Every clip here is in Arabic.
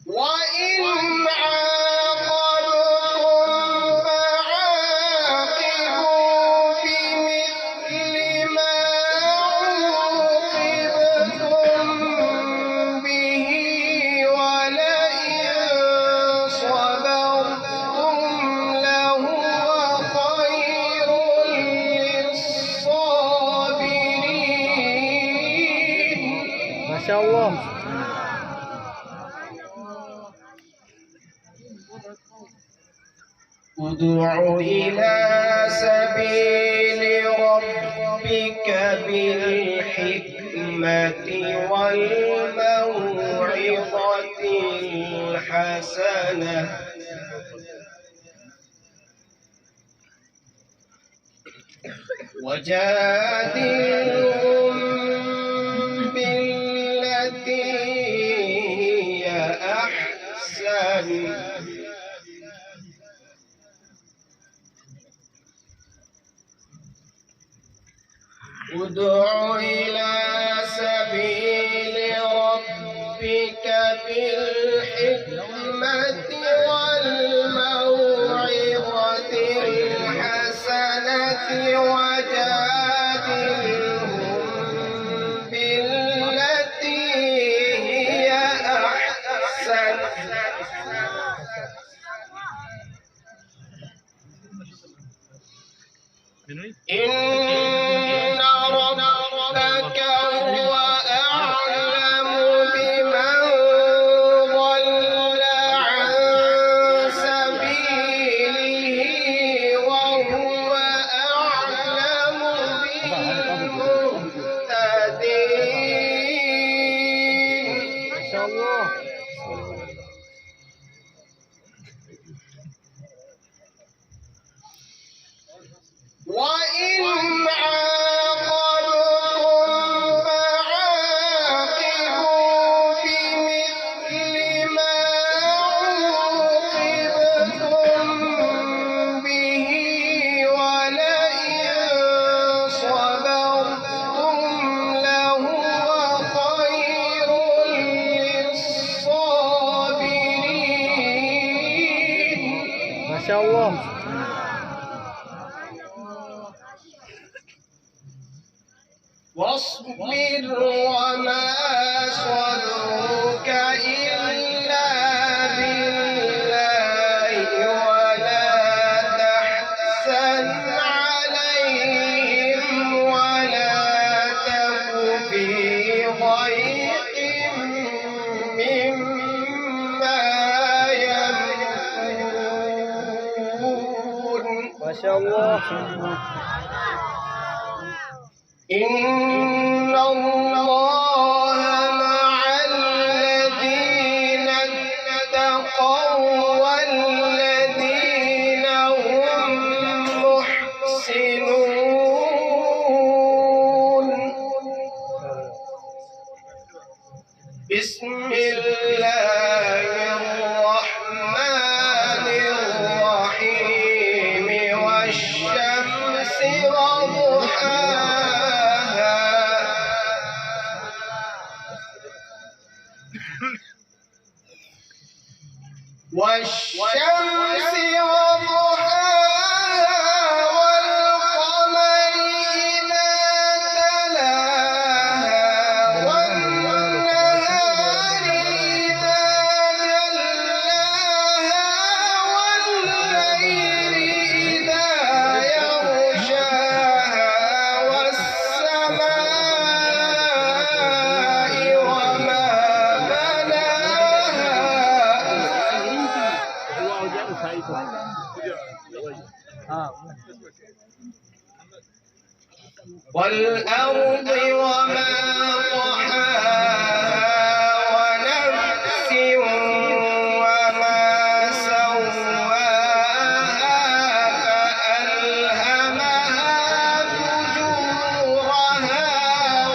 وإن عاقبتم فعاقبوا بمثل ما عوقبتم به ولئن صبرتم لهو خير للصابرين. ما شاء الله. ادع إلى سبيل ربك بالحكمة والموعظة الحسنة وجادلهم بالتي هي أحسن ادع إلى سبيل ربك بالحكمة والموعظة الحسنة وجادلهم بالتي هي أحسن إن ربك هو أعلم بمن ضل عن سبيله وهو أعلم بالمهتدين. ما شاء الله. وإن عاقبتم فعاقبوا بمثل ما عوقبتم به ولئن صبرتم لهو خير للصابرين. ما شاء الله. واصبر وما صبرك إلا بالله ولا تحزن عليهم ولا تك في ضيق مما يمكرون. ما شاء الله. إن الله مع الذين اتقوا والذين هم محسنون. بسم الله الرحمن الرحيم والشمس وضحاها والشمس وضحاها والقمر إذا تلاها والنهار إذا جلاها والليل إذا يغشاها والسماء وما بناها والأرض وما طحاها ونفس وما سواها فألهمها فجورها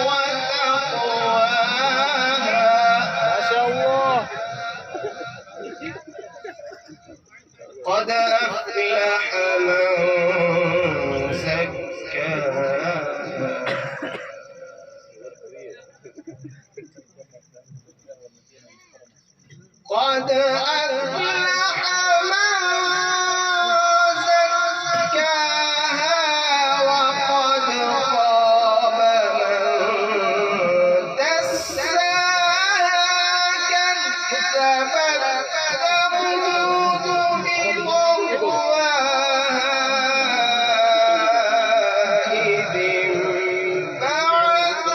وتقواها. ما شاء الله. قد أفلح من زكاها قد أفلح من زكاها وقد خاب من دساها كذبت ثمود بطغواها إذ انبعث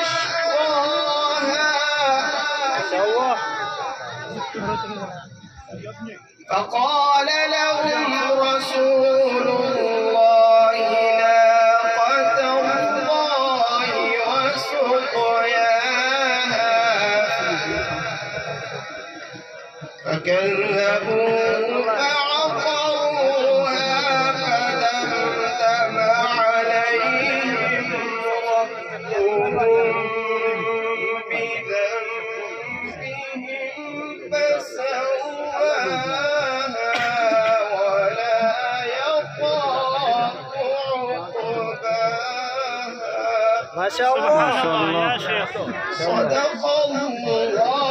أشقاها ما شاء الله. فقال لهم رسول الله ناقة الله وسقياها فكذبوه فعقروها فدمدم عليهم ربهم بذنبهم فسواها ولا يخاف عقباها. ما شاء الله. يا شيخ. صدق الله